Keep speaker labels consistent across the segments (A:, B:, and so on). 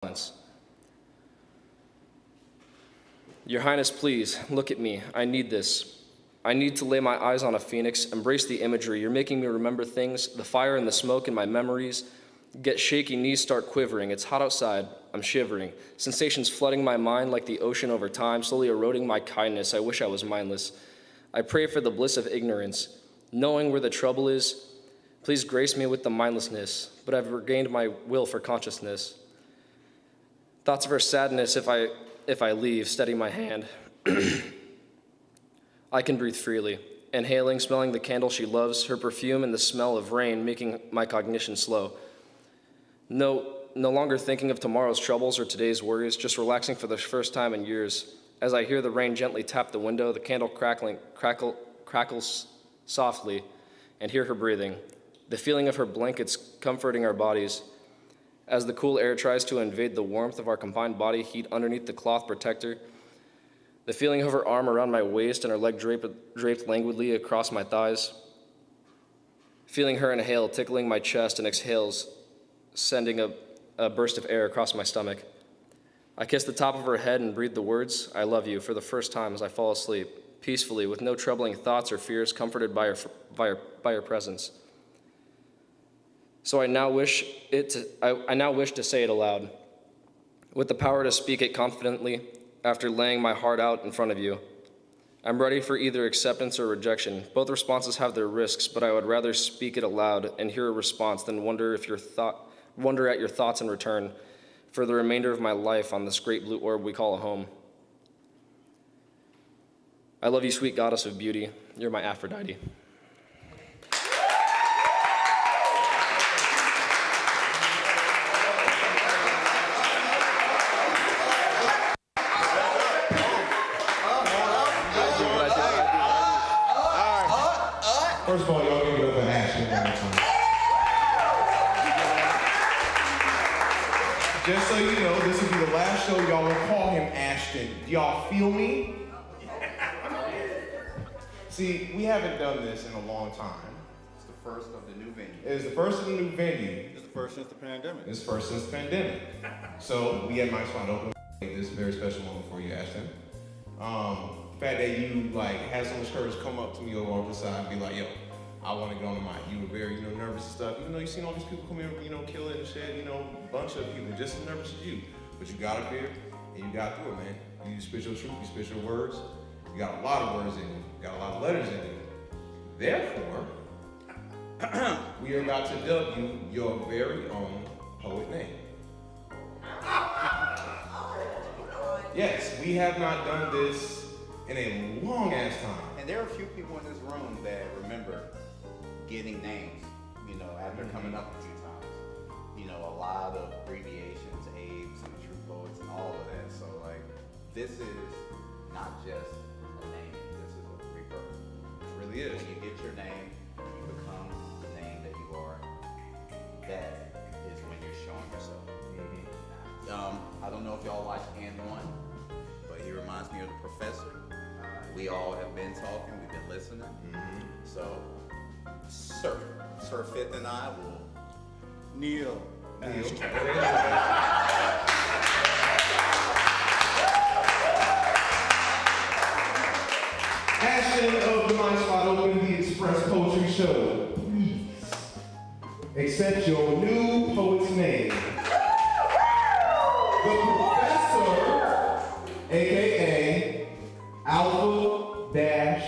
A: silence. Your Highness, please, look at me. I need this. I need to lay my eyes on a phoenix, embrace the imagery. You're making me remember things, the fire and the smoke in my memories. Get shaky, knees start quivering. It's hot outside. I'm shivering. Sensations flooding my mind like the ocean over time, slowly eroding my kindness. I wish I was mindless. I pray for the bliss of ignorance. Knowing where the trouble is, please grace me with the mindlessness, but I've regained my will for consciousness. Thoughts of her sadness if I leave, steady my hand. I can breathe freely, inhaling, smelling the candle she loves, her perfume and the smell of rain making my cognition slow. No longer thinking of tomorrow's troubles or today's worries, just relaxing for the first time in years. As I hear the rain gently tap the window, the candle crackles softly, and hear her breathing. The feeling of her blankets comforting our bodies. As the cool air tries to invade the warmth of our combined body heat underneath the cloth protector, the feeling of her arm around my waist and her leg draped languidly across my thighs. Feeling her inhale, tickling my chest, and exhales, sending a burst of air across my stomach. I kiss the top of her head and breathe the words, I love you, for the first time as I fall asleep, peacefully, with no troubling thoughts or fears, comforted by her presence. So I now wish to say it aloud, with the power to speak it confidently after laying my heart out in front of you. I'm ready for either acceptance or rejection. Both responses have their risks, but I would rather speak it aloud and hear a response than wonder at your thoughts in return for the remainder of my life on this great blue orb we call a home. I love you, sweet goddess of beauty. You're my Aphrodite.
B: First of all, y'all give it up for Ashton one more time. Just so you know, this will be the last show y'all will call him Ashton. Do y'all feel me? See, we haven't done this in a long time.
C: It's the first of the new venue.
B: It is the first of the new venue.
C: It's the first since the pandemic.
B: It's the first since the pandemic. So we had my spot open. This very special moment for you, Ashton. The fact that you had so much courage come up to me over the side and be like, yo, I want to get on the mic. You were very, nervous and stuff. Even though you've seen all these people come in, kill it and shit, a bunch of people just as nervous as you. But you got up here and you got through it, man. You spit your truth, you spit your words. You got a lot of words in you. You got a lot of letters in you. Therefore, we are about to dub you your very own poet name. Yes, we have not done this in a long ass time.
C: And there are a few people in this room that remember getting names, after coming up a few times. A lot of abbreviations, Apes and True Poets and all of that. So this is not just a name, this is a rebirth.
B: It really is.
C: When you get your name, you become the name that you are. That is when you're showing yourself. I don't know if y'all watch And One, but he reminds me of the professor. We all have been talking, we've been listening. So, Sir Fifth and I will kneel.
B: Ashton of the My Spot Open, the Express Poetry Show. Please accept your new poet's name. The Professor, aka Alpha-Bet.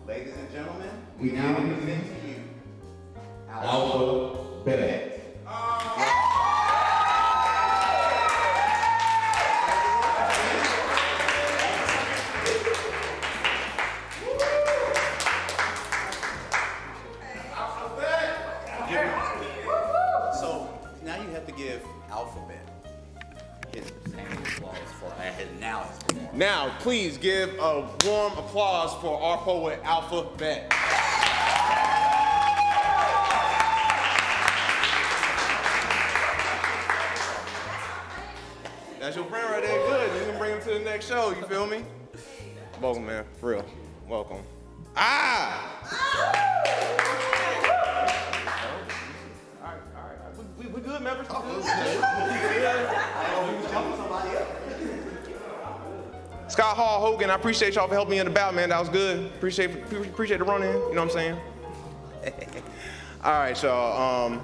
C: Ladies and gentlemen, we now present to you
B: Alpha-Bet.
C: So now you have to give Alphabet his standing applause for now.
B: Now, please give a warm applause for our poet, Alpha-Bet. That's your friend right there. Good. You can bring him to the next show. You feel me? Welcome, man. For real. Welcome. All right. We good, members? Scott Hall, Hogan, I appreciate y'all for helping me in the bout, man. That was good. Appreciate the run in, you know what I'm saying? All right, y'all.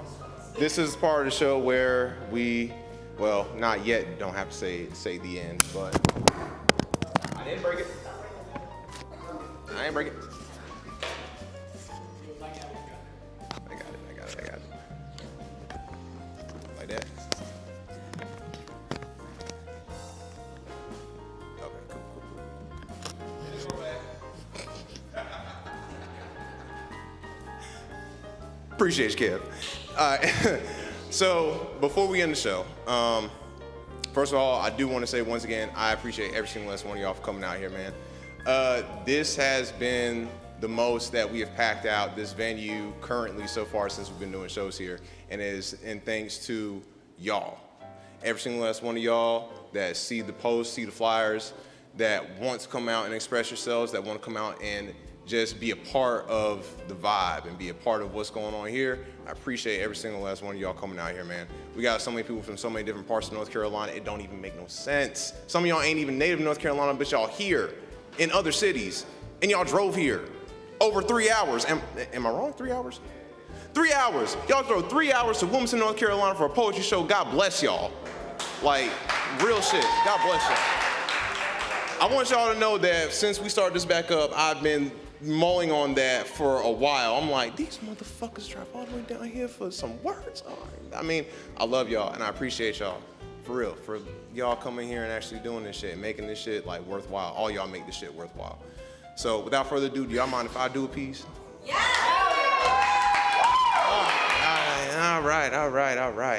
B: This is part of the show where we, well, not yet, don't have to say the end, but I didn't break it. I didn't break it. I got it. Like that. Okay, cool. Appreciate you, Kev. All right. So before we end the show, first of all, I do want to say once again, I appreciate every single last one of y'all for coming out here, man. This has been the most that we have packed out this venue currently so far since we've been doing shows here, and thanks to y'all. Every single last one of y'all that see the posts, see the flyers, that want to come out and express yourselves, that want to come out and just be a part of the vibe and be a part of what's going on here. I appreciate every single last one of y'all coming out here, man. We got so many people from so many different parts of North Carolina, it don't even make no sense. Some of y'all ain't even native to North Carolina, but y'all here in other cities, and y'all drove here over 3 hours. Am I wrong, 3 hours? 3 hours. Y'all drove 3 hours to Wilmington, North Carolina for a poetry show. God bless y'all. Like, real shit. God bless y'all. I want y'all to know that since we started this back up, I've been mulling on that for a while. I'm like, these motherfuckers drive all the way down here for some words. All right. I mean, I love y'all and I appreciate y'all, for real, for y'all coming here and actually doing this shit, making this shit like worthwhile. All y'all make this shit worthwhile. So without further ado, do y'all mind if I do a piece?
D: Yeah.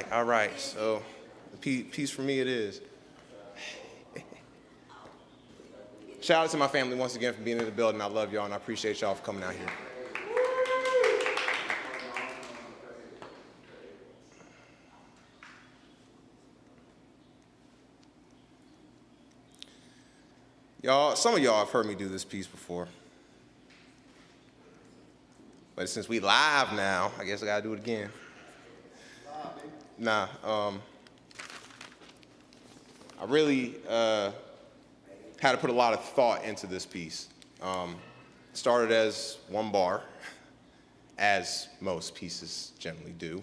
B: All right. So the piece for me it is. Shout out to my family once again for being in the building. I love y'all and I appreciate y'all for coming out here. Y'all, some of y'all have heard me do this piece before. But since we live now, I guess I gotta do it again. Nah, I really had to put a lot of thought into this piece. Started as one bar, as most pieces generally do.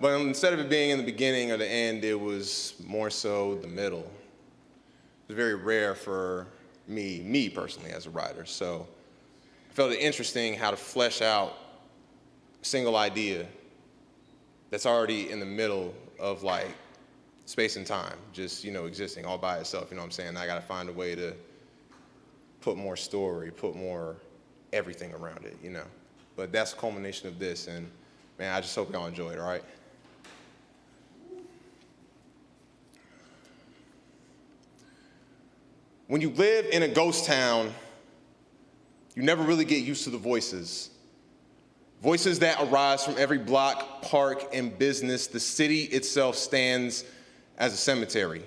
B: But instead of it being in the beginning or the end, it was more so the middle. It was very rare for me personally as a writer. So I felt it interesting how to flesh out a single idea that's already in the middle of like space and time, just, existing all by itself, you know what I'm saying? I gotta find a way to put more story, put more everything around it, But that's the culmination of this, and man, I just hope y'all enjoy it, all right? When you live in a ghost town, you never really get used to the voices. Voices that arise from every block, park, and business. The city itself stands as a cemetery.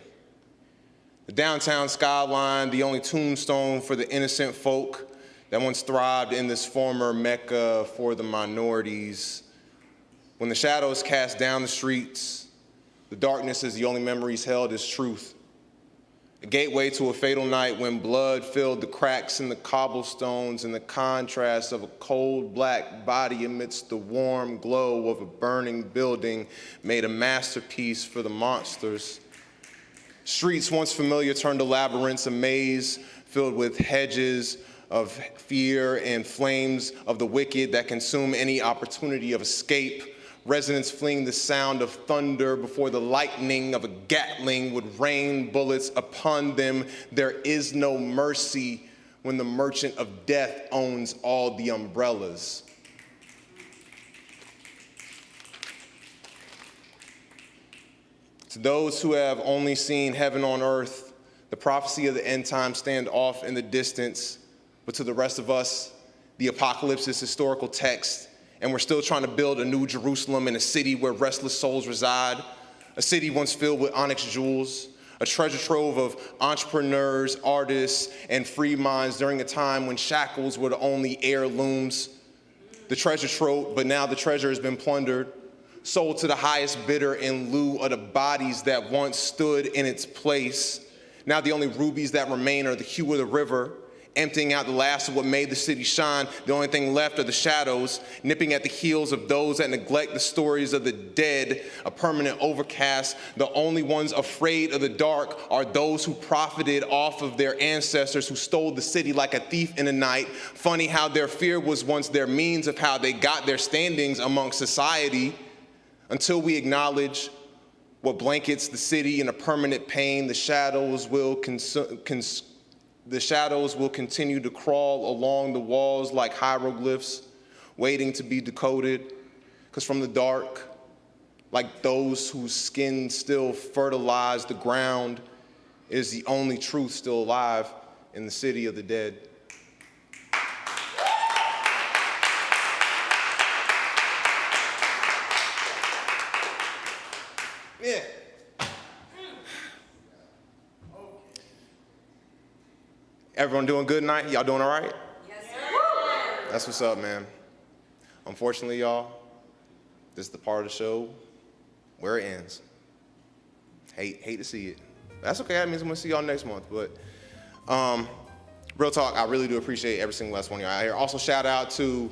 B: The downtown skyline, the only tombstone for the innocent folk that once thrived in this former Mecca for the minorities. When the shadows cast down the streets, the darkness is the only memories held as truth. A gateway to a fatal night when blood filled the cracks in the cobblestones and the contrast of a cold black body amidst the warm glow of a burning building made a masterpiece for the monsters. Streets once familiar turned to labyrinths, a maze filled with hedges of fear and flames of the wicked that consume any opportunity of escape. Residents fleeing the sound of thunder before the lightning of a Gatling would rain bullets upon them. There is no mercy when the merchant of death owns all the umbrellas. To those who have only seen heaven on earth, the prophecy of the end times stand off in the distance. But to the rest of us, the apocalypse is historical text, and we're still trying to build a new Jerusalem in a city where restless souls reside, a city once filled with onyx jewels, a treasure trove of entrepreneurs, artists, and free minds during a time when shackles were the only heirlooms. The treasure trove, but now the treasure has been plundered, sold to the highest bidder in lieu of the bodies that once stood in its place. Now the only rubies that remain are the hue of the river, emptying out the last of what made the city shine. The only thing left are the shadows, nipping at the heels of those that neglect the stories of the dead, a permanent overcast. The only ones afraid of the dark are those who profited off of their ancestors, who stole the city like a thief in the night. Funny how their fear was once their means of how they got their standings among society. Until we acknowledge what blankets the city in a permanent pain, the shadows will continue to crawl along the walls like hieroglyphs, waiting to be decoded. Because from the dark, like those whose skin still fertilize the ground, is the only truth still alive in the city of the dead. Yeah. Everyone doing good tonight? Y'all doing all right?
D: Yes, sir.
B: That's what's up, man. Unfortunately, y'all, this is the part of the show where it ends. Hate to see it. That's okay. That means I'm gonna see y'all next month. But real talk, I really do appreciate every single last one of y'all out here. Also, shout out to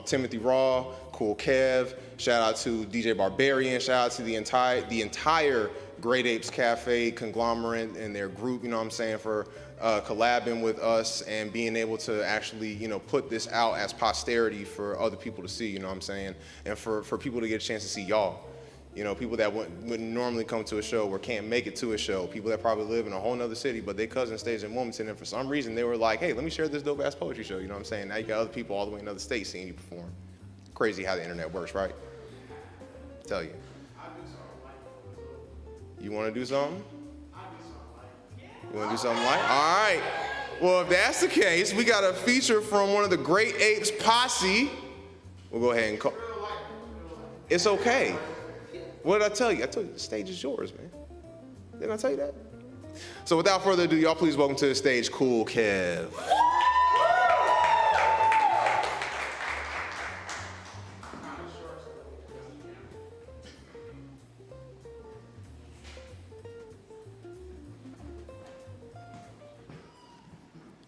B: Timothy Raw, Cool Kev. Shout out to DJ Barbarian. Shout out to the entire Great Apes Cafe conglomerate and their group. You know what I'm saying, for collabing with us and being able to actually, put this out as posterity for other people to see, you know what I'm saying? And for people to get a chance to see y'all. People that wouldn't normally come to a show or can't make it to a show. People that probably live in a whole nother city, but their cousin stays in Wilmington, and for some reason they were like, hey, let me share this dope-ass poetry show, you know what I'm saying? Now you got other people all the way in other states seeing you perform. Crazy how the internet works, right? Tell you. You want to do something? You want to do something light? All right. Well, if that's the case, we got a feature from one of the Great Apes posse. We'll go ahead and call. It's okay. What did I tell you? I told you the stage is yours, man. Didn't I tell you that? So without further ado, y'all please welcome to the stage Cool Kev.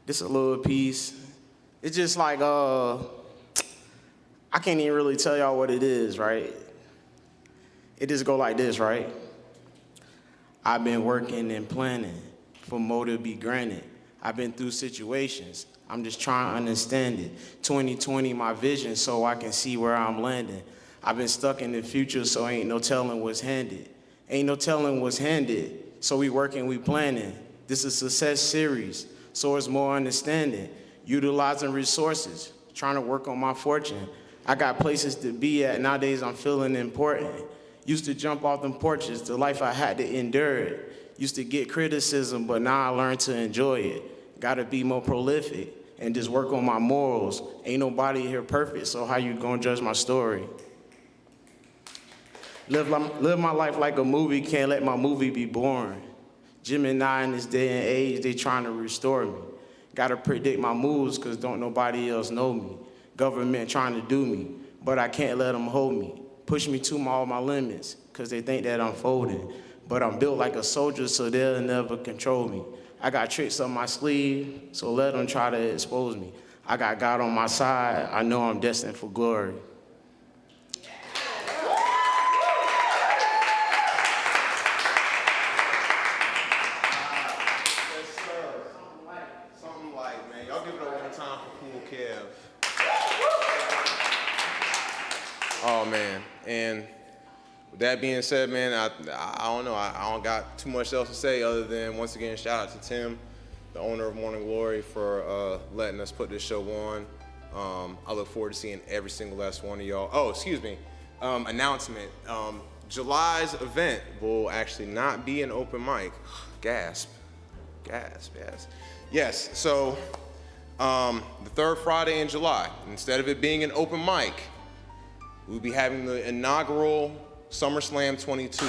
E: This a little piece. It's just like, I can't even really tell y'all what it is, right? It just go like this, right? I've been working and planning for more to be granted. I've been through situations. I'm just trying to understand it. 2020, my vision, so I can see where I'm landing. I've been stuck in the future, so ain't no telling what's handed. Ain't no telling what's handed, so we working, we planning. This is a success series. So it's more understanding, utilizing resources, trying to work on my fortune. I got places to be at, nowadays I'm feeling important. Used to jump off them porches, the life I had to endure it. Used to get criticism, but now I learned to enjoy it. Gotta be more prolific and just work on my morals. Ain't nobody here perfect, so how you gonna judge my story? Live my life like a movie, can't let my movie be boring. Gemini in this day and age, they trying to restore me. Gotta predict my moves, cause don't nobody else know me. Government trying to do me, but I can't let them hold me. Push me to all my limits, cause they think that I'm folding. But I'm built like a soldier, so they'll never control me. I got tricks on my sleeve, so let them try to expose me. I got God on my side, I know I'm destined for glory.
B: Oh man, and with that being said, man, I don't know, I don't got too much else to say other than, once again, shout out to Tim, the owner of Morning Glory, for letting us put this show on. I look forward to seeing every single last one of y'all. Oh, excuse me, announcement. July's event will actually not be an open mic. Gasp, yes. Yes, so the third Friday in July, instead of it being an open mic, we'll be having the inaugural SummerSlam 22.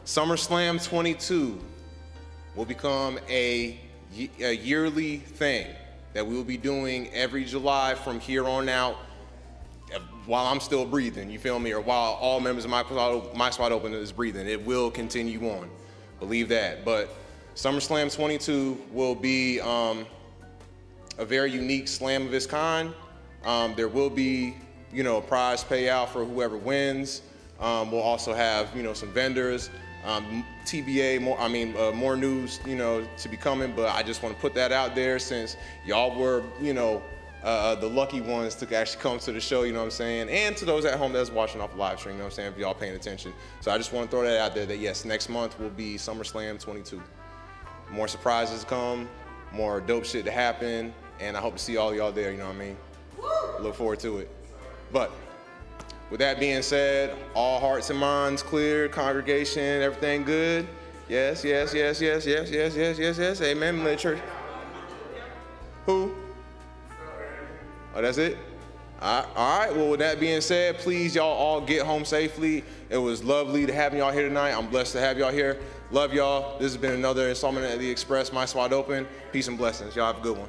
B: SummerSlam 22 will become a yearly thing. that we will be doing every July from here on out while I'm still breathing, you feel me? Or while all members of my squad open is breathing. It will continue on. Believe that. But SummerSlam 22 will be a very unique slam of its kind. There will be, a prize payout for whoever wins. We'll also have, some vendors, TBA, more news, to be coming. But I just want to put that out there since y'all were, the lucky ones to actually come to the show, you know what I'm saying? And to those at home that's watching off the live stream, you know what I'm saying, if y'all paying attention. So I just want to throw that out there that yes, next month will be SummerSlam 22. More surprises to come, more dope shit to happen, and I hope to see all y'all there, you know what I mean? Look forward to it. But with that being said, all hearts and minds clear, congregation, everything good? Yes, yes, yes, yes, yes, yes, yes, yes, yes. Amen. Let church. Who? Oh, that's it? All right, well, with that being said, please, y'all all get home safely. It was lovely to have y'all here tonight. I'm blessed to have y'all here. Love y'all. This has been another installment of The Express, My Squad Open. Peace and blessings. Y'all have a good one.